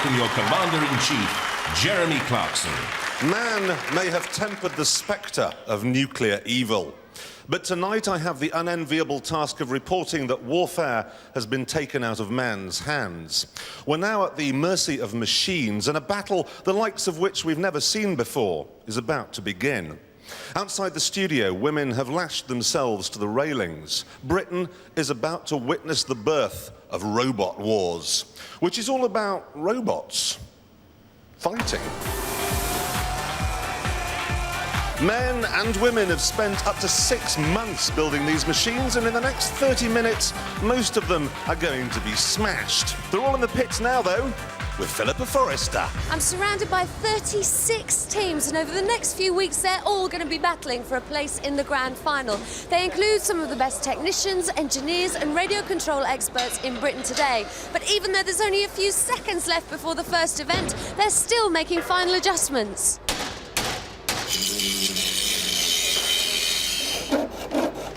welcome your Commander-in-Chief, Jeremy Clarkson. Man may have tempered the spectre of nuclear evil, but tonight I have the unenviable task of reporting that warfare has been taken out of man's hands. We're now at the mercy of machines, and a battle the likes of which we've never seen before is about to begin. Outside the studio, women have lashed themselves to the railings. Britain is about to witness the birth of robot wars, which is all about robots fighting. Men and women have spent up to 6 months building these machines, and in the next 30 minutes, most of them are going to be smashed. They're all in the pits now, though, with Philippa Forrester. I'm surrounded by 36 teams, and over the next few weeks, they're all going to be battling for a place in the grand final. They include some of the best technicians, engineers, and radio control experts in Britain today. But even though there's only a few seconds left before the first event, they're still making final adjustments.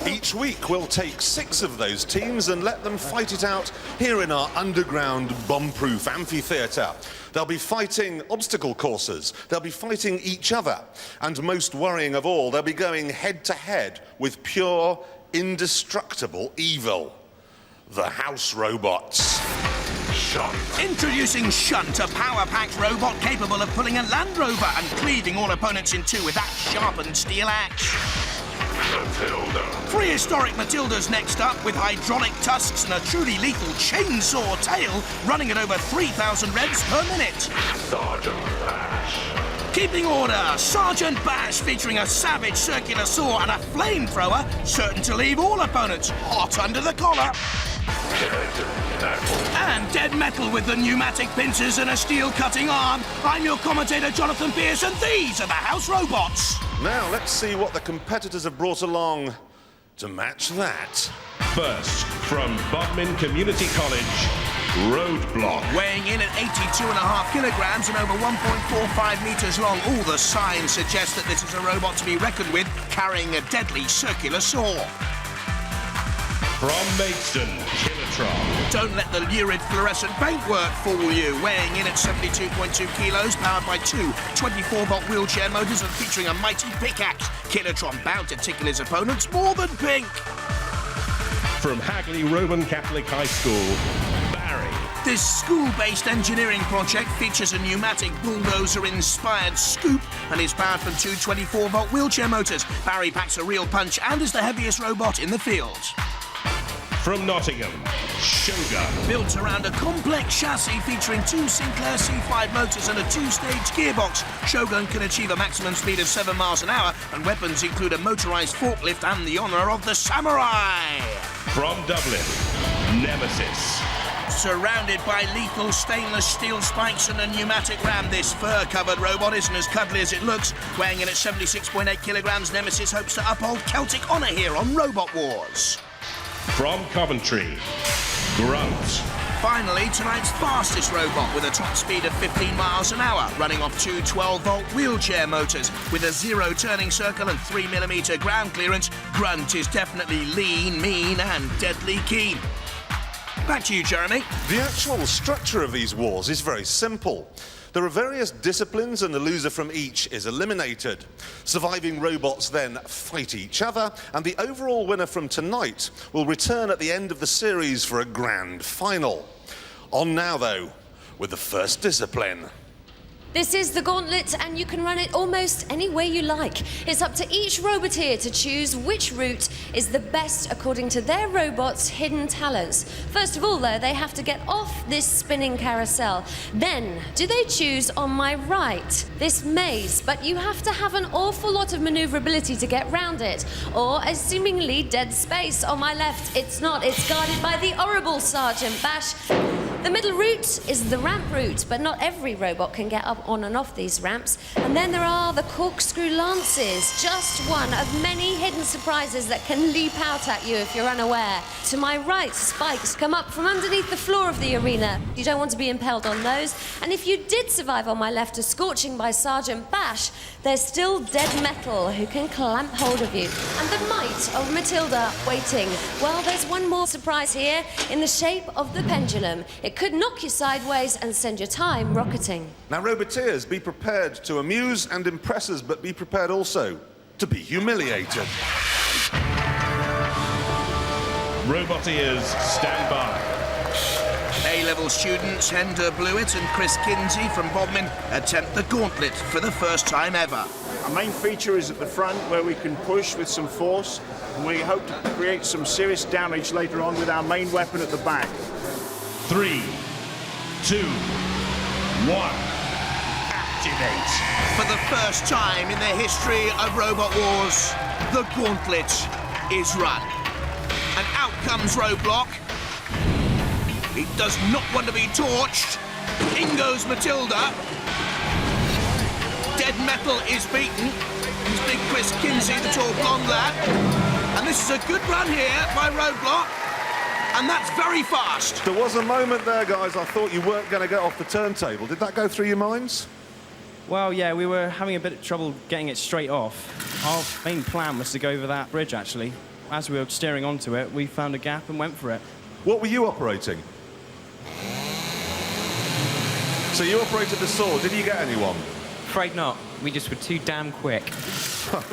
Each week we'll take 6 of those teams and let them fight it out here in our underground bomb-proof amphitheatre. They'll be fighting obstacle courses, they'll be fighting each other, and most worrying of all, they'll be going head-to-head with pure, indestructible evil. The house robots. Shunt. Introducing Shunt, a power-packed robot capable of pulling a Land Rover and cleaving all opponents in two with that sharpened steel axe. Matilda. Prehistoric Matilda's next up, with hydraulic tusks and a truly lethal chainsaw tail, running at over 3,000 revs per minute. Sergeant Bash. Keeping order, Sergeant Bash, featuring a savage circular saw and a flamethrower, certain to leave all opponents hot under the collar. And dead metal with the pneumatic pincers and a steel cutting arm. I'm your commentator, Jonathan Pierce, and these are the house robots. Now let's see what the competitors have brought along to match that. First, from Bodmin Community College, Roadblock. Weighing in at 82.5 kilograms and over 1.45 meters long, all the signs suggest that this is a robot to be reckoned with, carrying a deadly circular saw. From Maidstone, Kilotron. Don't let the lurid fluorescent paintwork fool you. Weighing in at 72.2 kilos, powered by 2 24-volt wheelchair motors and featuring a mighty pickaxe, Kilotron bound to tickle his opponents more than pink. From Hagley Roman Catholic High School, Barry. This school-based engineering project features a pneumatic bulldozer-inspired scoop and is powered from 2 24-volt wheelchair motors. Barry packs a real punch and is the heaviest robot in the field. From Nottingham, Shogun. Built around a complex chassis featuring 2 Sinclair C5 motors and a 2-stage gearbox, Shogun can achieve a maximum speed of 7 miles an hour, and weapons include a motorised forklift and the honour of the samurai. From Dublin, Nemesis. Surrounded by lethal stainless steel spikes and a pneumatic ram, this fur-covered robot isn't as cuddly as it looks. Weighing in at 76.8 kilograms, Nemesis hopes to uphold Celtic honour here on Robot Wars. From Coventry, Grunt. Finally, tonight's fastest robot with a top speed of 15 miles an hour, running off 2 12-volt wheelchair motors. With a 0 turning circle and 3mm ground clearance, Grunt is definitely lean, mean and deadly keen. Back to you, Jeremy. The actual structure of these wars is very simple. There are various disciplines and the loser from each is eliminated. Surviving robots then fight each other, and the overall winner from tonight will return at the end of the series for a grand final. On now, though, with the first discipline. This is the gauntlet, and you can run it almost any way you like. It's up to each roboteer to choose which route is the best according to their robot's hidden talents. First of all, though, they have to get off this spinning carousel. Then, do they choose on my right, this maze? But you have to have an awful lot of maneuverability to get round it. Or a seemingly dead space on my left. It's not, it's guarded by the horrible Sergeant Bash. The middle route is the ramp route, but not every robot can get up on and off these ramps. And then there are the corkscrew lances, just one of many hidden surprises that can leap out at you if you're unaware. To my right, spikes come up from underneath the floor of the arena. You don't want to be impaled on those. And if you did survive on my left a scorching by Sergeant Bash, there's still dead metal who can clamp hold of you. And the might of Matilda waiting. Well, there's one more surprise here in the shape of the pendulum. It It could knock you sideways and send your time rocketing. Now, roboteers, be prepared to amuse and impress us, but be prepared also to be humiliated. Roboteers, stand by. A-level students Hender Blewett and Chris Kinsey from Bodmin attempt the gauntlet for the first time ever. Our main feature is at the front where we can push with some force, and we hope to create some serious damage later on with our main weapon at the back. 3, 2, 1. Activate. For the first time in the history of Robot Wars, the gauntlet is run. And out comes Roadblock. He does not want to be torched. In goes Matilda. Dead Metal is beaten. It's big Chris Kinsey, the tall blonde lad. And this is a good run here by Roadblock. And that's very fast. There was a moment there, guys, I thought you weren't going to get off the turntable. Did that go through your minds? Well, yeah, we were having a bit of trouble getting it straight off. Our main plan was to go over that bridge, actually. As we were steering onto it, we found a gap and went for it. What were you operating? So you operated the sword. Did you get anyone? Afraid not. We just were too damn quick.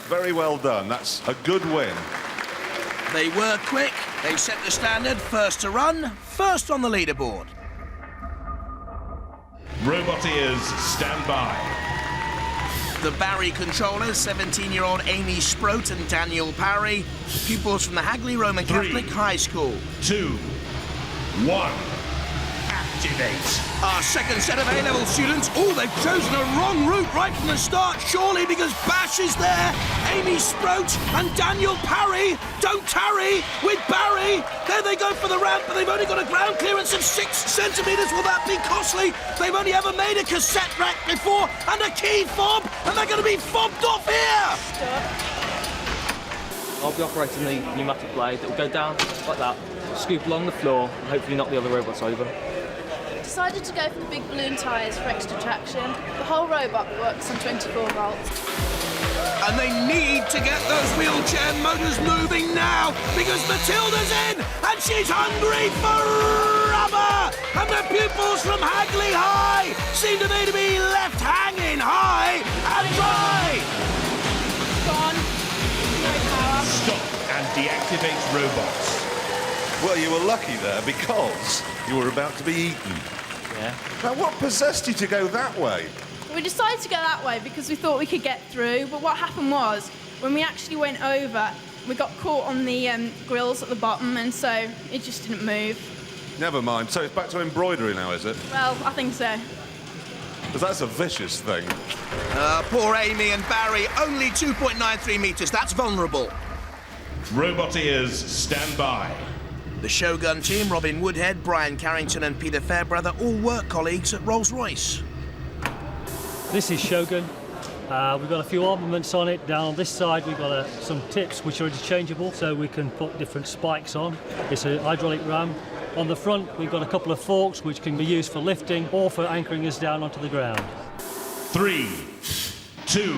Very well done. That's a good win. They were quick. They set the standard. First to run, first on the leaderboard. Roboteers, stand by. The Barry controllers, 17-year-old Amy Sproat and Daniel Parry, pupils from the Hagley Roman Catholic High School. 2, 1. Activate. Our second set of A-level students. Oh, they've chosen a wrong route right from the start, surely, because Bash is there. Amy Sproat and Daniel Parry don't tarry with Barry. There they go for the ramp, but they've only got a ground clearance of 6 centimetres. Will that be costly? They've only ever made a cassette rack before and a key fob, and they're going to be fobbed off here. I'll be operating the pneumatic blade that will go down like that, scoop along the floor, and hopefully knock the other robots over. Decided to go for the big balloon tyres for extra traction. The whole robot works on 24 volts. And they need to get those wheelchair motors moving now because Matilda's in and she's hungry for rubber. And the pupils from Hagley High seem to me to be left hanging high and dry. Gone. No power. Stop and deactivate robots. Well, you were lucky there because you were about to be eaten. Yeah. Now, what possessed you to go that way? We decided to go that way because we thought we could get through, but what happened was, when we actually went over, we got caught on the grills at the bottom, and so it just didn't move. Never mind. So it's back to embroidery now, is it? Well, I think so. Because that's a vicious thing. Poor Amy and Barry, only 2.93 metres. That's vulnerable. Roboteers, stand by. The Shogun team, Robin Woodhead, Brian Carrington and Peter Fairbrother, all work colleagues at Rolls-Royce. This is Shogun. We've got a few armaments on it. Down on this side we've got some tips which are interchangeable, so we can put different spikes on. It's a hydraulic ram. On the front we've got a couple of forks which can be used for lifting or for anchoring us down onto the ground. 3, 2,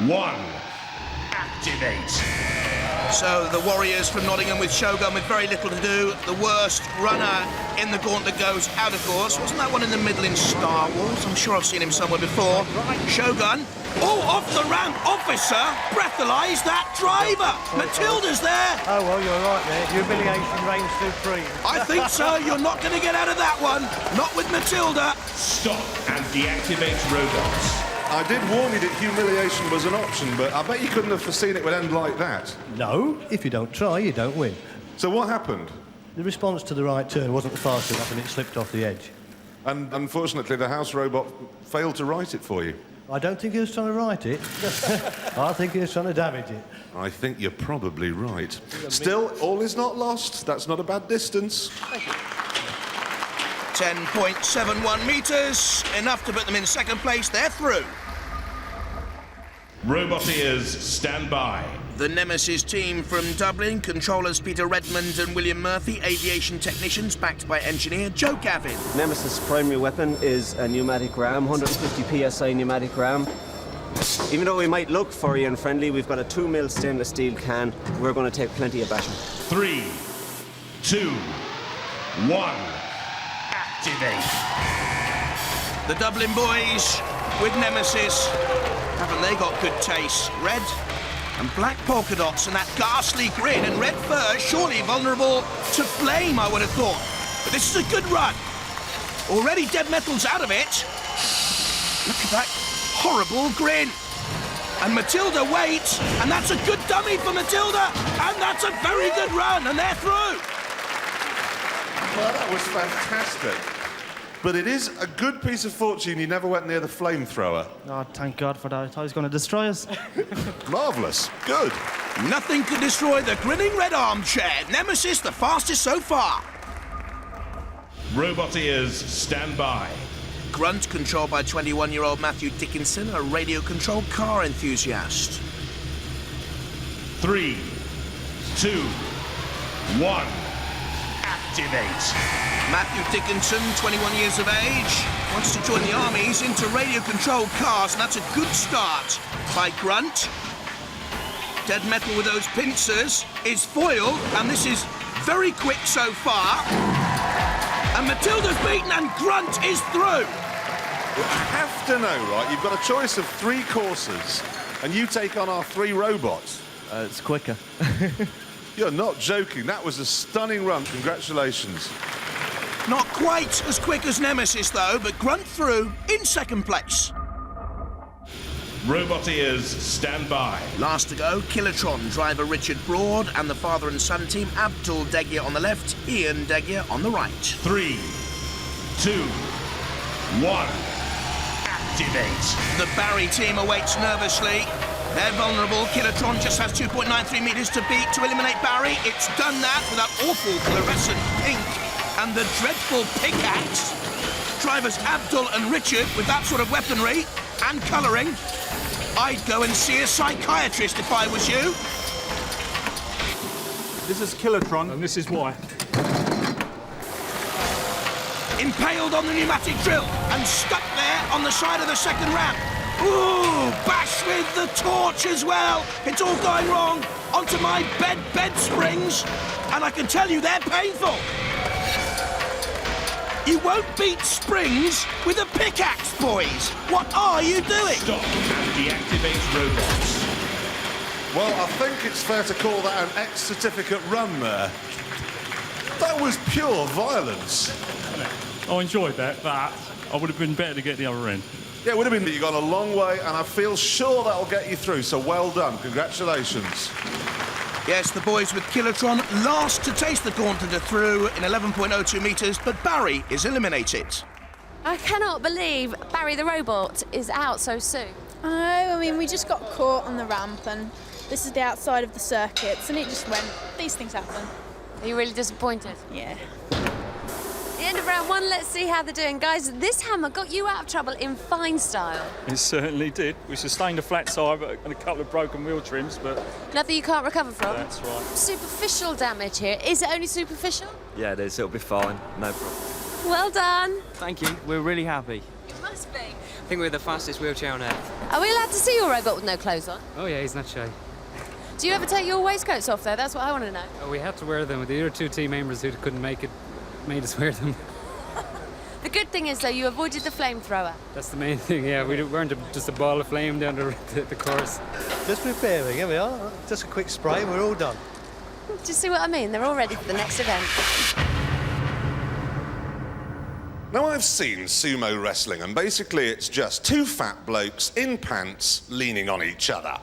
1. Activate. So the Warriors from Nottingham with Shogun with very little to do. The worst runner in the gauntlet goes out, of course. Wasn't that one in the middle in Star Wars? I'm sure I've seen him somewhere before. Shogun. Oh, off the ramp, officer. Breathalyze that driver. Matilda's there. Oh, well, you're right there. Humiliation reigns supreme. I think so. You're not going to get out of that one. Not with Matilda. Stop and deactivate robots. I did warn you that humiliation was an option, but I bet you couldn't have foreseen it would end like that. No, if you don't try, you don't win. So what happened? The response to the right turn wasn't fast enough and it slipped off the edge. And unfortunately, the house robot failed to write it for you. I don't think he was trying to write it. I think he was trying to damage it. I think you're probably right. Still, all is not lost. That's not a bad distance. 10.71 metres. Enough to put them in second place. They're through. Roboteers, stand by. The Nemesis team from Dublin, controllers Peter Redmond and William Murphy, aviation technicians backed by engineer Joe Gavin. Nemesis' primary weapon is a pneumatic ram, 150 psi pneumatic ram. Even though we might look furry and friendly, we've got a 2mm stainless steel can. We're going to take plenty of bashing. 3, 2, 1. activate. The Dublin boys with Nemesis. Haven't they got good taste? Red and black polka dots and that ghastly grin and red fur, surely vulnerable to flame, I would have thought. But this is a good run. Already Dead Metal's out of it. Look at that horrible grin. And Matilda waits, and that's a good dummy for Matilda, and that's a very good run, and they're through. Well, that was fantastic. But it is a good piece of fortune you never went near the flamethrower. Oh, thank God for that. I thought he was going to destroy us. Marvellous. Good. Nothing could destroy the grinning red armchair. Nemesis the fastest so far. Roboteers, stand by. Grunt, controlled by 21-year-old Matthew Dickinson, a radio-controlled car enthusiast. 3, 2, 1, activate. Matthew Dickinson, 21 years of age, wants to join the army. He's into radio-controlled cars, and that's a good start by Grunt. Dead Metal with those pincers is foiled, and this is very quick so far. And Matilda's beaten, and Grunt is through. Well, I have to know, right? You've got a choice of 3 courses, and you take on our 3 robots. It's quicker. You're not joking. That was a stunning run. Congratulations. Not quite as quick as Nemesis, though, but Grunt through in second place. Roboteers, stand by. Last to go, Kilotron driver Richard Broad and the father and son team Abdul Degya on the left, Ian Degya on the right. 3, 2, 1, activate. The Barry team awaits nervously. They're vulnerable. Kilotron just has 2.93 metres to beat to eliminate Barry. It's done that with that awful fluorescent pink and the dreadful pickaxe. Drivers Abdul and Richard with that sort of weaponry and colouring. I'd go and see a psychiatrist if I was you. This is Kilotron. And this is why. Impaled on the pneumatic drill and stuck there on the side of the second ramp. Ooh, bash with the torch as well. It's all going wrong. Onto my bed springs. And I can tell you they're painful. You won't beat springs with a pickaxe, boys. What are you doing? Stop and deactivate robots. Well, I think it's fair to call that an X-certificate run there. That was pure violence. I enjoyed that, but I would have been better to get the other end. Yeah, it would have been, but you've gone a long way, and I feel sure that'll get you through, so well done. Congratulations. Yes, the boys with Kilotron last to taste the gauntlet are through in 11.02 metres, but Barry is eliminated. I cannot believe Barry the robot is out so soon. I mean, we just got caught on the ramp, and this is the outside of the circuits, and it just went. These things happen. Are you really disappointed? Yeah. The end of round 1, let's see how they're doing. Guys, this hammer got you out of trouble in fine style. It certainly did. We sustained a flat tyre and a couple of broken wheel trims, but... Nothing you can't recover from? That's right. Superficial damage here. Is it only superficial? Yeah, it is. It'll be fine. No problem. Well done. Thank you. We're really happy. You must be. I think we're the fastest wheelchair on Earth. Are we allowed to see your robot with no clothes on? Oh yeah, he's not shy. Do you ever take your waistcoats off, though? That's what I want to know. Oh, we had to wear them. The other 2 team members who couldn't make it made us wear them. The good thing is, though, you avoided the flamethrower. That's the main thing, yeah. We weren't just a ball of flame down the course. Just preparing, here we are. Just a quick spray and we're all done. Do you see what I mean? They're all ready for the next event. Now, I've seen sumo wrestling, and basically it's just 2 fat blokes in pants leaning on each other.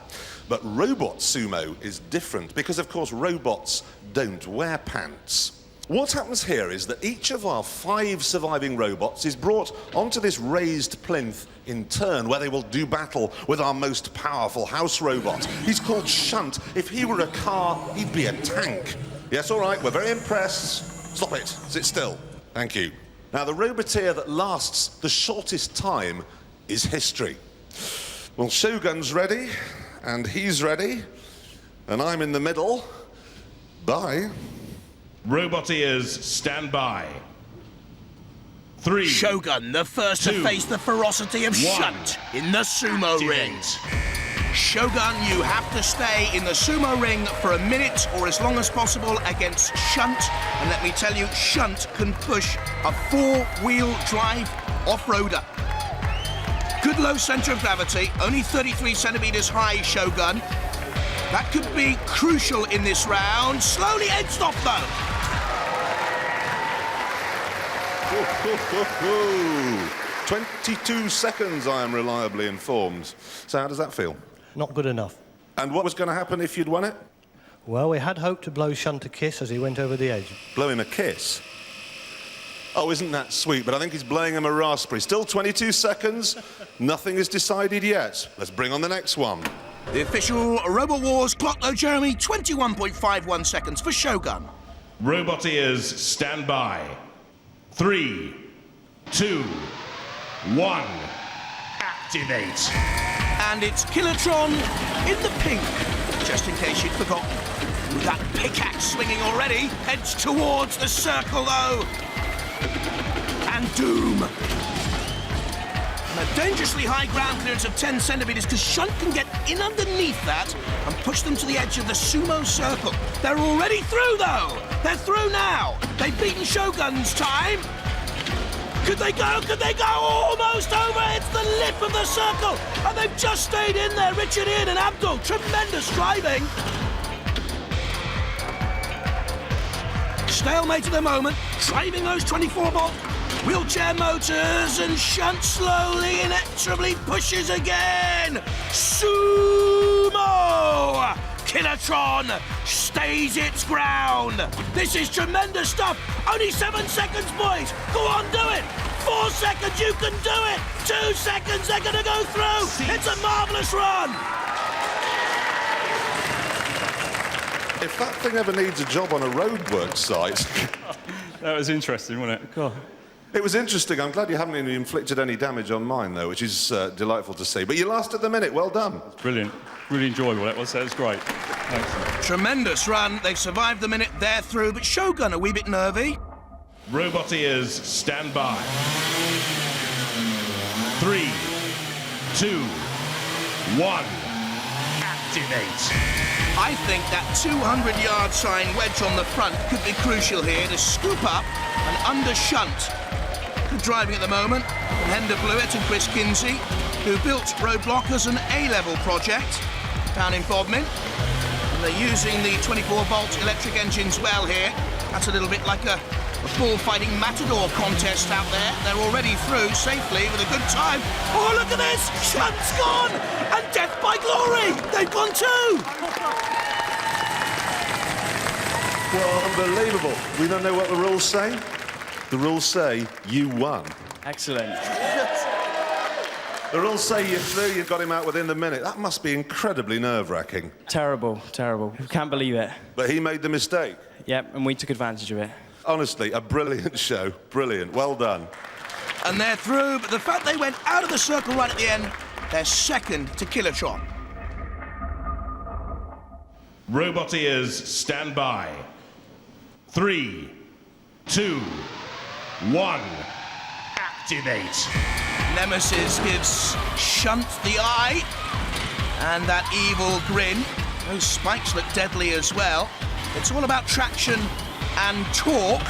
But robot sumo is different because, of course, robots don't wear pants. What happens here is that each of our 5 surviving robots is brought onto this raised plinth in turn, where they will do battle with our most powerful house robot. He's called Shunt. If he were a car, he'd be a tank. Yes, all right, we're very impressed. Stop it. Sit still. Thank you. Now, the roboteer that lasts the shortest time is history. Well, Shogun's ready, and he's ready, and I'm in the middle. Bye. Roboteers, stand by. 3. Shogun, the first to face the ferocity of Shunt in the sumo ring. Shogun, you have to stay in the sumo ring for a minute or as long as possible against Shunt. And let me tell you, Shunt can push a 4-wheel drive off-roader. Good low centre of gravity, only 33 centimetres high, Shogun. That could be crucial in this round. Slowly edged off, though. 22 seconds, I am reliably informed. So how does that feel? Not good enough. And what was going to happen if you'd won it? Well, we had hoped to blow Shunt a kiss as he went over the edge. Blow him a kiss? Oh, isn't that sweet? But I think he's blowing him a raspberry. Still 22 seconds. Nothing is decided yet. Let's bring on the next one. The official Robo Wars clock, though, Jeremy, 21.51 seconds for Shogun. Roboteers, stand by. 3, 2, 1, activate. And it's Kilotron in the pink, just in case you'd forgotten. With that pickaxe swinging already, heads towards the circle, though. And Doom. And a dangerously high ground clearance of 10 centimetres, because Shunt can get in underneath that and push them to the edge of the sumo circle. They're already through, though. They're through now. They've beaten Shogun's time. Could they go? Could they go? Almost over. It's the lip of the circle. And they've just stayed in there. Richard, Ian and Abdul. Tremendous driving. Stalemate at the moment. Driving those 24-volt wheelchair motors. And Shunt slowly, inexorably pushes again. Sumo! Kilotron stays its ground. This is tremendous stuff. Only 7 seconds, boys. Go on, do it. 4 seconds, you can do it. 2 seconds, they're going to go through. It's a marvellous run. If that thing ever needs a job on a roadworks site... That was interesting, wasn't it? God. It was interesting. I'm glad you haven't even inflicted any damage on mine, though, which is delightful to see. But you lasted the minute. Well done. Brilliant. Really enjoyable, that was. That was great. Thanks. Tremendous run. They've survived the minute. They're through. But Shogun, a wee bit nervy. Roboteers, stand by. 3, 2, 1, activate. I think that 200-yard sign wedge on the front could be crucial here to scoop up and under Shunt. Good driving at the moment from Hender Blewett and Chris Kinsey, who built Roadblock as an A-level project down in Bodmin. And they're using the 24-volt electric engines well here. That's a little bit like a bullfighting matador contest out there. They're already through safely with a good time. Oh, look at this! Shunt's gone! And death by glory! They've gone too! Well, unbelievable. We don't know what the rules say. The rules say you won. Excellent. The rules say you're through, you've got him out within the minute. That must be incredibly nerve-wracking. Terrible, terrible. Can't believe it. But he made the mistake. Yep, and we took advantage of it. Honestly, a brilliant show. Brilliant. Well done. And they're through, but the fact they went out of the circle right at the end, they're second to Kilotron. Roboteers, stand by. 3, 2, 1, activate. Nemesis gives Shunt the eye, and that evil grin. Those spikes look deadly as well. It's all about traction and torque.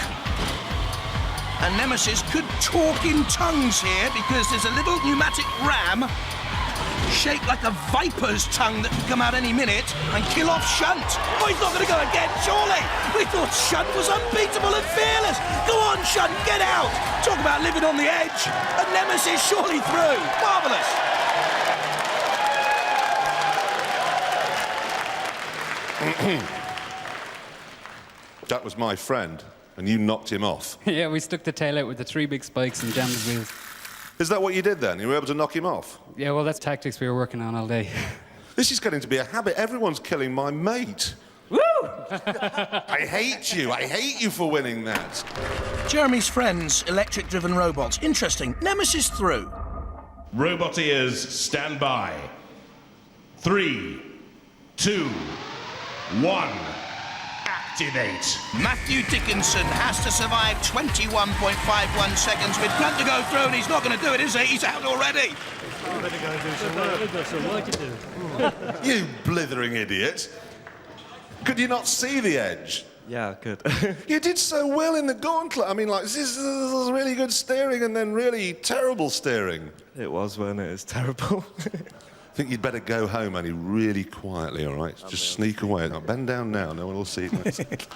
And Nemesis could talk in tongues here because there's a little pneumatic ram shaped like a viper's tongue that can come out any minute and kill off Shunt. Oh, he's not going to go again, surely. We thought Shunt was unbeatable and fearless. Go on, Shunt, get out. Talk about living on the edge. And Nemesis surely through. Marvellous. That was my friend, and you knocked him off. Yeah, we stuck the tail out with the 3 big spikes and jammed his wheels. Is that what you did then? You were able to knock him off? Yeah, well, that's tactics we were working on all day. This is getting to be a habit. Everyone's killing my mate. Woo! I hate you. I hate you for winning that. Jeremy's friends, electric-driven robots. Interesting. Nemesis through. Roboteers, stand by. 3, 2, 1, activate. Matthew Dickinson has to survive 21.51 seconds with Grant to go through, and he's not going to do it, is he? He's out already. You better go and do some work. We've got some work to do. You blithering idiot. Could you not see the edge? Yeah, good. You did so well in the gauntlet. I mean, like, this is really good steering and then really terrible steering. It was, wasn't it? It's terrible. I think you'd better go home, only really quietly, all right? Just sneak away. Now, bend down now. No one will see it.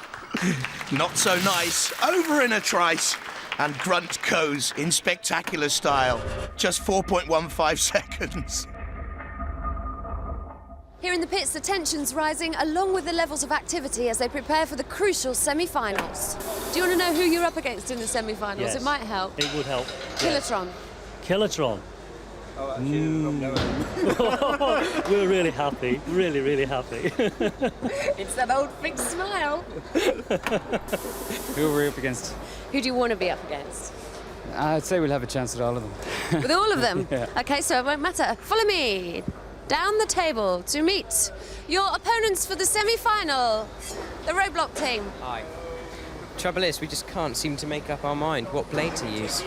Not so nice. Over in a trice. And Grunt goes in spectacular style. Just 4.15 seconds. Here in the pits, the tension's rising, along with the levels of activity as they prepare for the crucial semi-finals. Do you want to know who you're up against in the semi-finals? Yes. It might help. It would help. Kilotron. Kilotron. We're really happy. Really, really happy. It's that old big smile. Who are we up against? Who do you want to be up against? I'd say we'll have a chance at all of them. With all of them? Yeah. OK, so it won't matter. Follow me down the table to meet your opponents for the semi-final, the Roadblock team. Hi. Trouble is, we just can't seem to make up our mind what blade to use.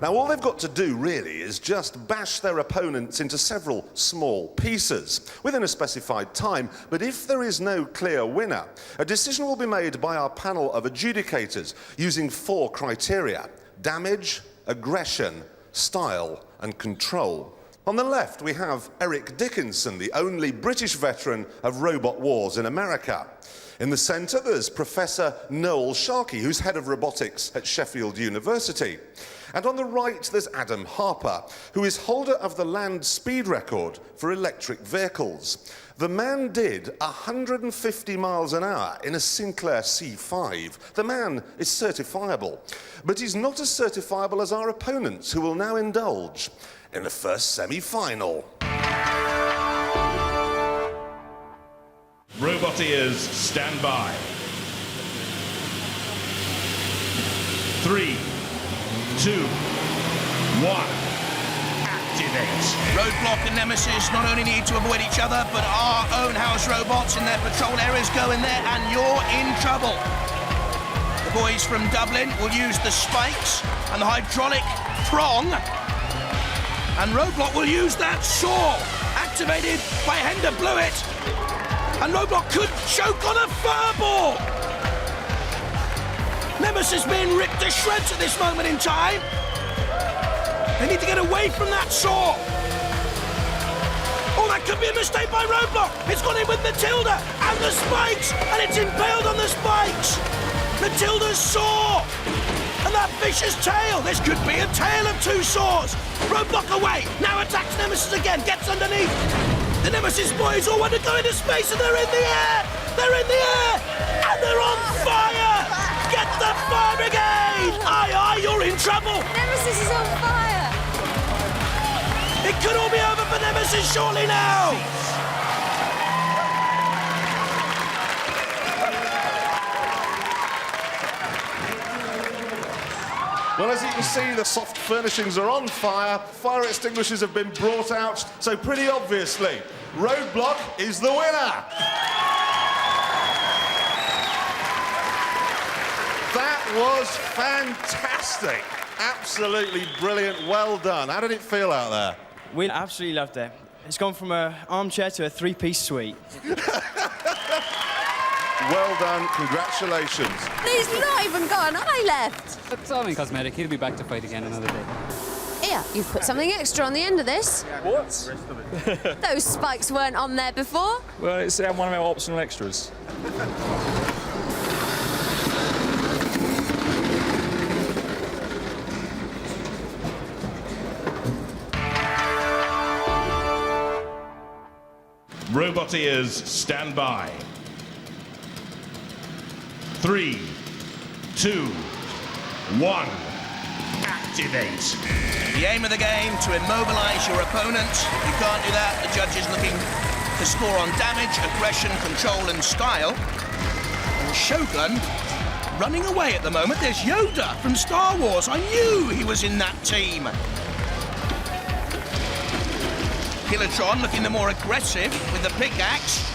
Now, all they've got to do, really, is just bash their opponents into several small pieces within a specified time. But if there is no clear winner, a decision will be made by our panel of adjudicators using 4 criteria: damage, aggression, style, and control. On the left, we have Eric Dickinson, the only British veteran of robot wars in America. In the centre, there's Professor Noel Sharkey, who's head of robotics at Sheffield University. And on the right, there's Adam Harper, who is holder of the land speed record for electric vehicles. The man did 150 miles an hour in a Sinclair C5. The man is certifiable, but he's not as certifiable as our opponents, who will now indulge in the first semi-final. Roboteers, stand by. 3, 2, 1, activate. Roadblock and Nemesis not only need to avoid each other, but our own house robots in their patrol areas go in there and you're in trouble. The boys from Dublin will use the spikes and the hydraulic prong, and Roadblock will use that saw, activated by Hender Blewett. And Roadblock could choke on a furball. Nemesis being ripped to shreds at this moment in time. They need to get away from that saw. Oh, that could be a mistake by Roadblock. It's gone in with Matilda and the spikes, and it's impaled on the spikes. Matilda's saw. And that vicious tail. This could be a tale of 2 saws. Roadblock away. Now attacks Nemesis again. Gets underneath. The Nemesis boys all want to go into space, and they're in the air. They're in the air. And they're on fire. Get the fire brigade. Aye, aye, you're in trouble. Nemesis is on fire. It could all be over for Nemesis shortly now. Well, as you can see, the soft furnishings are on fire. Fire extinguishers have been brought out. So pretty obviously, Roadblock is the winner. That was fantastic. Absolutely brilliant. Well done. How did it feel out there? We absolutely loved it. It's gone from an armchair to a 3-piece suite. Well done. Congratulations. He's not even got an eye left. It's only cosmetic. He'll be back to fight again another day. Here, you've put something extra on the end of this. What? Those spikes weren't on there before. Well, it's one of our optional extras. Roboteers, stand by. 3, 2, 1, activate. The aim of the game, to immobilize your opponent. If you can't do that, the judge is looking to score on damage, aggression, control, and style. And Shogun running away at the moment. There's Yoda from Star Wars. I knew he was in that team. Kilotron looking the more aggressive with the pickaxe.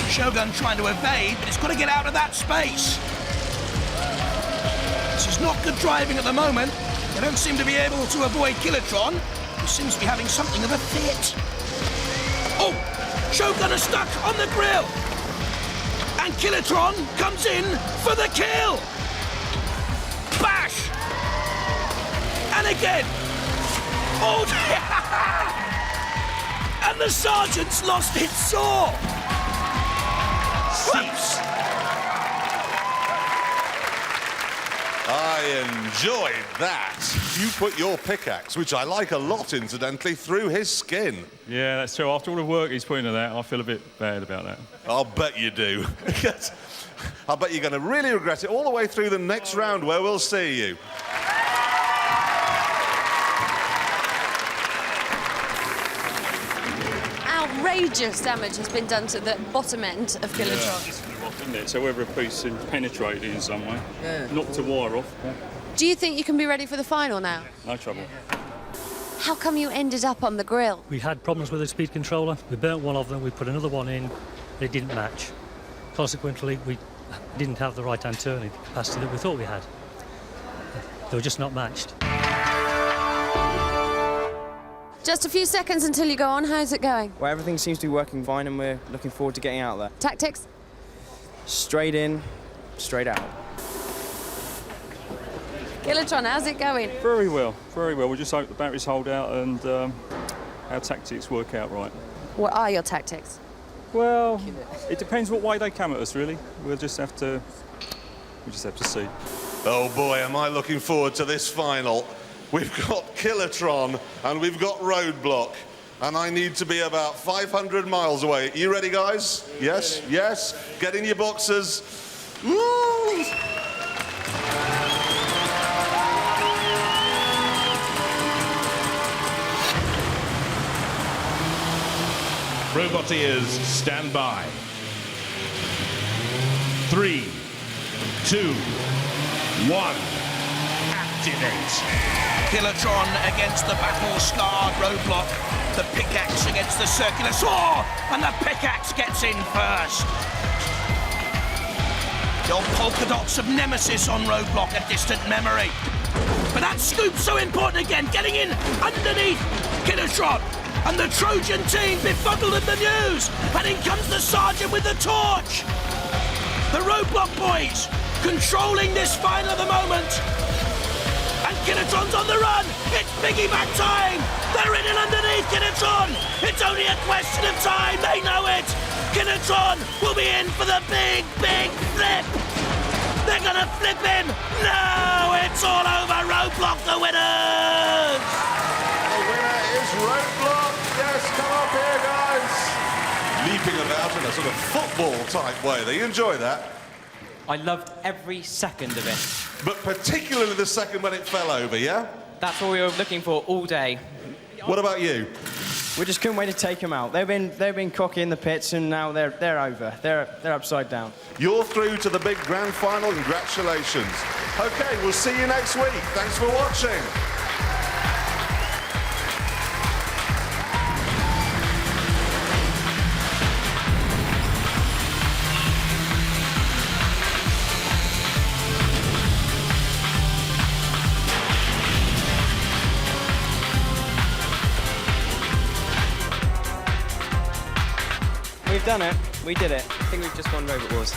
Shogun trying to evade, but it's got to get out of that space. is not good driving at the moment. They don't seem to be able to avoid Kilotron, who seems to be having something of a fit. Oh! Shogun is stuck on the grill! And Kilotron comes in for the kill! Bash! And again! Oh! And the sergeant's lost its saw! Cease! I enjoyed that. You put your pickaxe, which I like a lot, incidentally, through his skin. Yeah, that's true. After all the work he's put into that, I feel a bit bad about that. I'll bet you do. I bet you're going to really regret it all the way through the next round where we'll see you. Outrageous damage has been done to the bottom end of Kilotron. It's the rock, isn't it? So whether a piece is penetrated in some way, knocked a wire off. Do you think you can be ready for the final now? No trouble. How come you ended up on the grill? We had problems with the speed controller. We burnt one of them, we put another one in, they didn't match. Consequently, we didn't have the right-hand turning capacity that we thought we had. They were just not matched. Just a few seconds until you go on. How's it going? Well, everything seems to be working fine and we're looking forward to getting out there. Tactics? Straight in, straight out. Kilotron, how's it going? Very well, very well. We just hope the batteries hold out and our tactics work out right. What are your tactics? Well, it depends what way they come at us, really. We just have to see. Oh boy, am I looking forward to this final. We've got Kilotron and we've got Roadblock. And I need to be about 500 miles away. You ready, guys? Yes? Yes? Get in your boxes. Woo! Roboteers, stand by. 3, 2, 1. Activate. Kilotron against the battle-scarred Roadblock. The pickaxe against the circular saw, and the pickaxe gets in first. The old polka dots of Nemesis on Roadblock, a distant memory. But that scoop's so important again, getting in underneath Kilotron. And the Trojan team befuddled in the news. And in comes the sergeant with the torch. The Roadblock boys controlling this final at the moment. And Kilotron's on the run. It's piggyback time. They're in and underneath Kilotron. It's only a question of time. They know it. Kilotron will be in for the big, big flip. They're going to flip him. No, it's all over. Roadblock the winners. The winner is Roadblock. Yes, come up here, guys. Leaping about in a sort of football-type way. They enjoy that. I loved every second of it. But particularly the second when it fell over, yeah? That's what we were looking for all day. What about you? We just couldn't wait to take them out. They've been cocky in the pits, and now they're over. They're upside down. You're through to the big grand final. Congratulations. Okay, we'll see you next week. Thanks for watching. We've done it. We did it. I think we've just won Robot Wars.